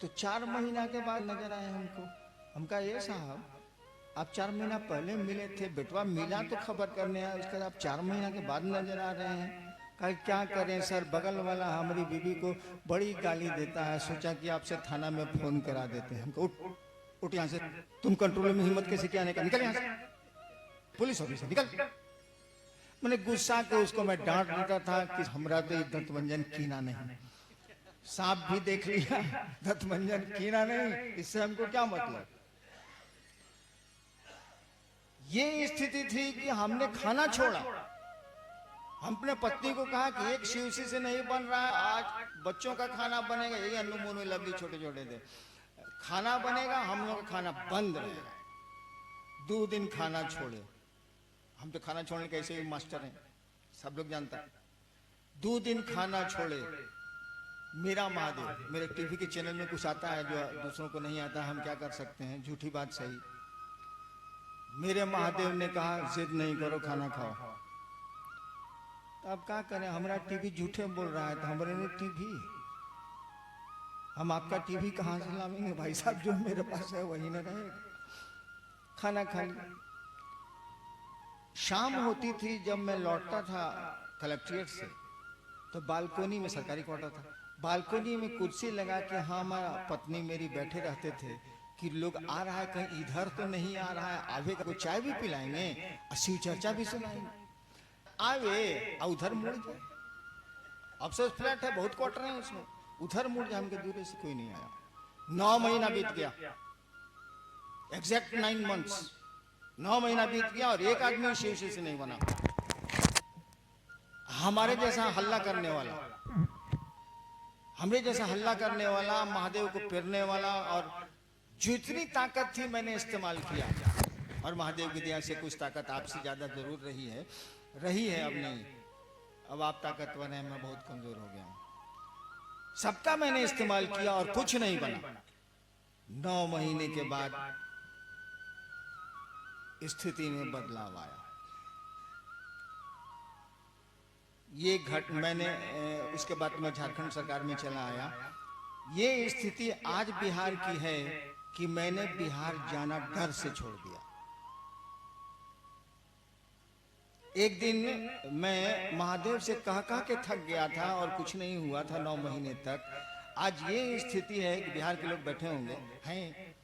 तो 4 महीना के बाद नजर आए हमको। हम कहा ये साहब आप 4 महीना पहले मिले थे, बेटवा मिला तो खबर करने आए, उसके बाद आप 4 महीना के बाद नजर आ रहे हैं। कहा क्या करें सर, बगल वाला हमारी बीवी को बड़ी गाली देता है, सोचा कि आपसे थाना में फोन करा देते हैं। हमको उठ यहाँ से, तुम कंट्रोल में हिम्मत कैसे क्या आने का, निकल यहाँ से, पुलिस ऑफिसर निकल। मैंने गुस्सा के उसको मैं डांट देता था कि हमरा तो ये दत्तमंजन कीना नहीं, सांप भी देख लिया, दत्तमंजन कीना नहीं, इससे हमको क्या मतलब। ये स्थिति थी कि हमने खाना छोड़ा। हम अपने पत्नी को कहा कि एक शिवसी से नहीं बन रहा है, आज बच्चों का खाना बनेगा, ये अन्नू मोनू लवली छोटे छोटे थे, खाना बनेगा, हम लोग का खाना बंद रहेगा। 2 दिन खाना छोड़े। हम तो खाना छोड़ने के ऐसे भी मास्टर हैं, सब लोग जानता है। 2 दिन खाना छोड़े। मेरा महादेव, मेरे टीवी के चैनल में कुछ आता है जो दूसरों को नहीं आता, हम क्या कर सकते हैं, झूठी बात सही। मेरे महादेव ने कहा जिद नहीं करो, खाना खाओ। तो अब क्या करें, हमारा टीवी झूठे बोल रहा है, तो हमारे ने टीवी, हम आपका टीवी कहाँ से लावेंगे भाई साहब, जो मेरे पास है वही न रहेगा। खाना खा लिया। शाम होती थी, जब मैं लौटता था कलेक्ट्रेट से, तो बालकोनी में, सरकारी क्वार्टर था, बालकोनी में कुर्सी लगा के हमारा पत्नी मेरी बैठे रहते थे कि लोग आ रहा है कहीं इधर तो नहीं आ रहा है, आवे को चाय भी पिलाएंगे और शिव चर्चा भी सुनाएंगे, आवे और उधर मुड़ जाए। अफसोस फ्लैट है, बहुत क्वार्टर है उसमें, उधर मुड़ जाए। हमके दूर से कोई नहीं आया। 9 महीना बीत गया, एग्जैक्ट 9 मंथ्स, 9 महीना बीत गया और एक आदमी शिव से नहीं बना। हमारे जैसा हल्ला करने वाला, हमरे जैसा हल्ला करने वाला, महादेव को पेरने वाला, और जितनी ताकत थी मैंने इस्तेमाल किया। और महादेव की दया से कुछ ताकत आपसे ज्यादा जरूर रही है, अब नहीं। अब आप ताकतवर हैं, मैं बहुत कमजोर हो गया हूं। सबका मैंने इस्तेमाल किया और कुछ नहीं बना। 9 महीने के बाद स्थिति में बदलाव आया। ये मैंने उसके बाद मैं झारखंड सरकार में चला आया। ये स्थिति आज बिहार की है कि मैंने बिहार जाना डर से छोड़ दिया। एक दिन मैं महादेव से कह के थक गया था और कुछ नहीं हुआ था 9 महीने तक। आज ये स्थिति है कि बिहार के लोग बैठे होंगे हैं,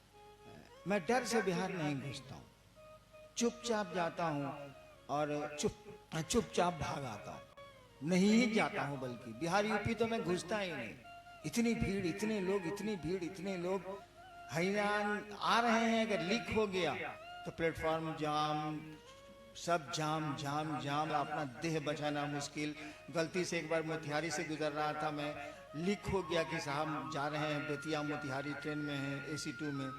मैं डर से बिहार नहीं घुसता हूँ, चुपचाप जाता हूँ और चुपचाप भाग आता हूँ, नहीं जाता हूँ। बल्कि बिहार यूपी तो मैं घुसता ही नहीं। इतनी भीड़, इतने लोग, इतनी भीड़, इतने लोग हैरान आ रहे हैं। अगर लीक हो गया तो प्लेटफॉर्म जाम, सब जाम जाम जाम, अपना देह बचाना मुश्किल। गलती से एक बार मोतिहारी से गुजर रहा था मैं, लीक हो गया कि साहब जा रहे हैं बेतिया मोतिहारी, ट्रेन में हैं AC2 में।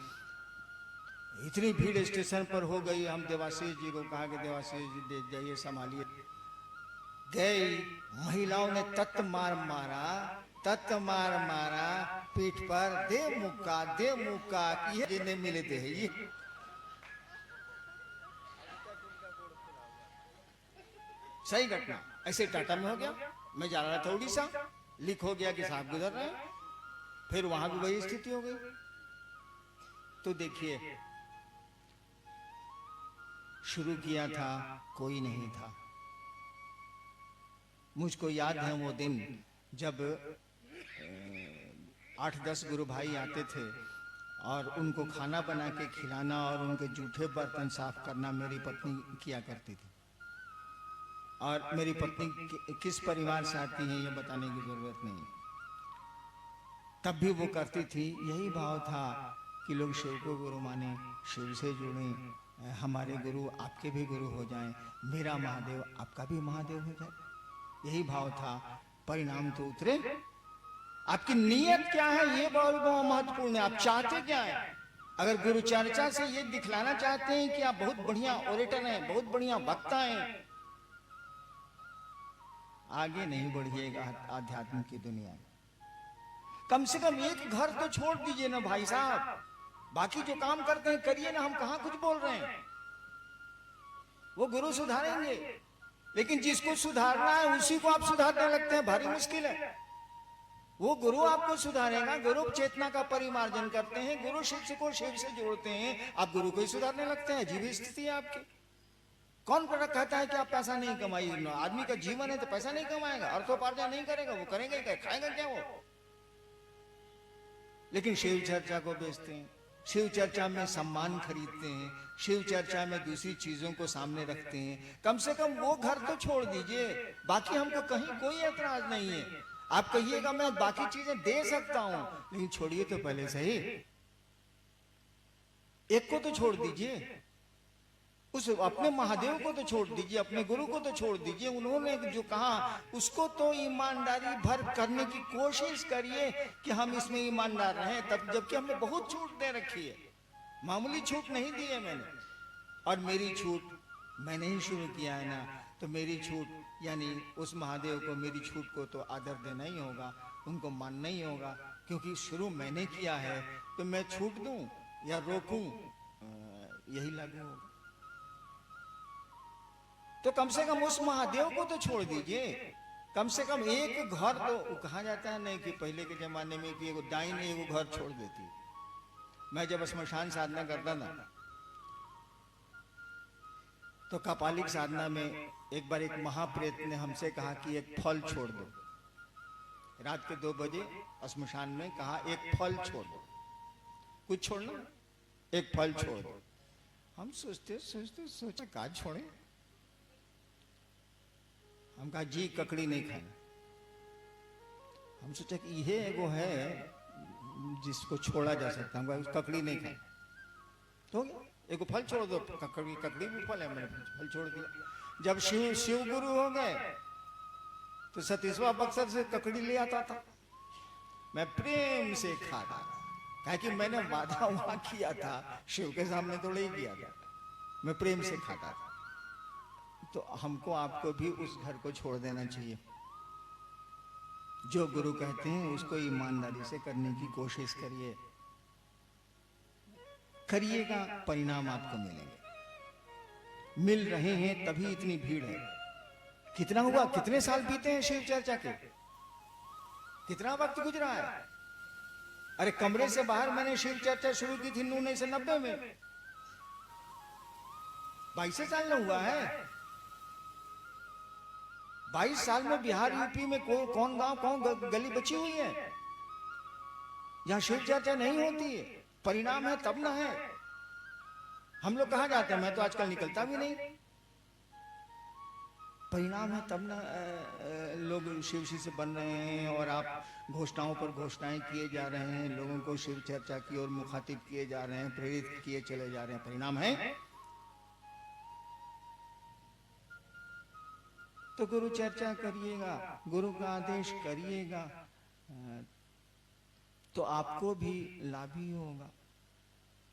इतनी भीड़ स्टेशन पर हो गई। हम देवाशीष जी को कहा कि देवाशीष जी दे जाइए, संभालिए। गई, महिलाओं ने तत् मार मारा पीठ पर, दे मुक्का ये जिन्हें मिले थे। ये सही घटना ऐसे टाटा में हो गया। मैं जा रहा था उड़ीसा, लीक हो गया कि साहब गुजर रहे हैं, फिर वहां भी वही स्थिति हो गई। तो देखिए, शुरू किया था, कोई नहीं था। मुझको याद है वो दिन जब 8-10 गुरु भाई आते थे और उनको खाना बना के खिलाना और उनके जूठे बर्तन साफ करना मेरी पत्नी किया करती थी। और मेरी पत्नी किस परिवार से आती है ये बताने की जरूरत नहीं, तब भी वो करती थी। यही भाव था कि लोग शिव को गुरु माने, शिव से जुड़ें, हमारे गुरु आपके भी गुरु हो जाएं, मेरा महादेव आपका भी महादेव हो जाए, यही भाव था। परिणाम तो उतरे। आपकी नीयत क्या है ये बहुत महत्वपूर्ण है। आप चाहते क्या है? अगर गुरु चर्चा से ये दिखलाना चाहते हैं कि आप बहुत बढ़िया ओरेटर हैं, बहुत बढ़िया वक्ता हैं, आगे नहीं बढ़िएगा आध्यात्म की दुनिया में। कम से कम एक घर तो छोड़ दीजिए ना भाई साहब, बाकी जो काम करते हैं करिए ना। हम कहां कुछ बोल रहे हैं, वो गुरु सुधारेंगे, लेकिन जिसको सुधारना है उसी को आप सुधारने लगते हैं, भारी मुश्किल है। वो गुरु आपको सुधारेगा। गुरु चेतना का परिमार्जन करते हैं, गुरु शिष्य को शिव से जोड़ते हैं, आप गुरु को ही सुधारने लगते हैं। अजीब स्थिति है आपकी। कौन कहता है कि आप पैसा नहीं कमाइए? आदमी का जीवन है तो पैसा नहीं कमाएगा, अर्थोपार्जन नहीं करेगा, वो करेगा क्या? खाएगा क्या वो? लेकिन शिव चर्चा को बेचते हैं, शिव चर्चा में सम्मान खरीदते हैं, शिव चर्चा में दूसरी चीजों को सामने रखते हैं। कम से कम वो घर तो छोड़ दीजिए। बाकी हमको कहीं कोई ऐतराज नहीं है। आप कहिएगा मैं बाकी चीजें दे सकता हूं, लेकिन छोड़िए तो पहले सही, एक को तो छोड़ दीजिए। उस अपने महादेव को तो छोड़ दीजिए, अपने गुरु को तो छोड़ दीजिए। उन्होंने जो कहा उसको तो ईमानदारी भर करने की कोशिश करिए कि हम इसमें ईमानदार रहें। तब जबकि हमने बहुत छूट दे रखी है, मामूली छूट नहीं दी है मैंने। और मेरी छूट मैंने ही शुरू किया है ना, तो मेरी छूट यानी उस महादेव को, मेरी छूट को तो आदर देना ही होगा, उनको मानना ही होगा, क्योंकि शुरू मैंने किया है। तो मैं छूट दूं या रोकूं, यही लागू होगा। तो कम से कम उस महादेव को तो छोड़ दीजिए। कम से कम एक घर तो, कहा जाता है नहीं कि पहले के जमाने में कि एगो डाइन एगो घर छोड़ देती। मैं जब श्मशान साधना करता था तो कपालिक साधना में एक बार एक महाप्रेत ने हमसे कहा कि एक फल छोड़ दो। रात के 2 बजे श्मशान में कहा एक फल छोड़ दो, कुछ छोड़ना, एक फल छोड़ दो। हम सोचते सोचा का छोड़े। हम कहा जी ककड़ी नहीं खाना। हम सोचा कि यह एगो है जिसको छोड़ा जा सकता है, ककड़ी नहीं खाना। तो एगो फल छोड़ दो, ककड़ी भी फल है, मैंने फल छोड़ दिया। जब शिव गुरु हो गए तो सतीशवा बक्सर से ककड़ी ले आता था, मैं प्रेम से खाता था, कहा कि मैंने वादा वहां किया था, शिव के सामने तो नहीं किया था, मैं प्रेम से खाता था। तो हमको आपको भी उस घर को छोड़ देना चाहिए। जो गुरु कहते हैं उसको ईमानदारी से करने की कोशिश करिए, करिएगा, परिणाम आपको मिलेंगे। मिल रहे हैं तभी इतनी भीड़ है। कितना हुआ, कितने साल बीते हैं शिव चर्चा के, कितना वक्त गुजरा है। अरे कमरे से बाहर मैंने शिव चर्चा शुरू की थी 1990 में, 22 साल में हुआ है। 22 साल में बिहार यूपी में कौन गांव कौन गली बची हुई है जहां शिव चर्चा नहीं होती है? परिणाम है तब ना है। हम लोग कहां जाते हैं, मैं तो आजकल निकलता भी नहीं। परिणाम है तब ना लोग शिव से बन रहे हैं, और आप घोषणाओं पर घोषणाएं किए जा रहे हैं, लोगों को शिव चर्चा की ओर मुखातिब किए जा रहे हैं, प्रेरित किए चले जा रहे हैं। परिणाम है। तो गुरु चर्चा करिएगा, गुरु का आदेश करिएगा, तो आपको भी लाभ ही होगा।